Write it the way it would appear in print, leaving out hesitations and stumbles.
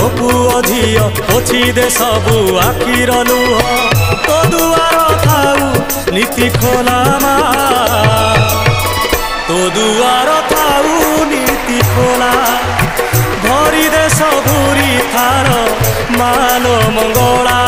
ओ पुओ झियो पोछि दे सबु आखिर लुह तो दुआर थाऊ नीति खोला मा तो दुआर थाऊ नीति खोला भरी दे सबुरी थार मान मंगला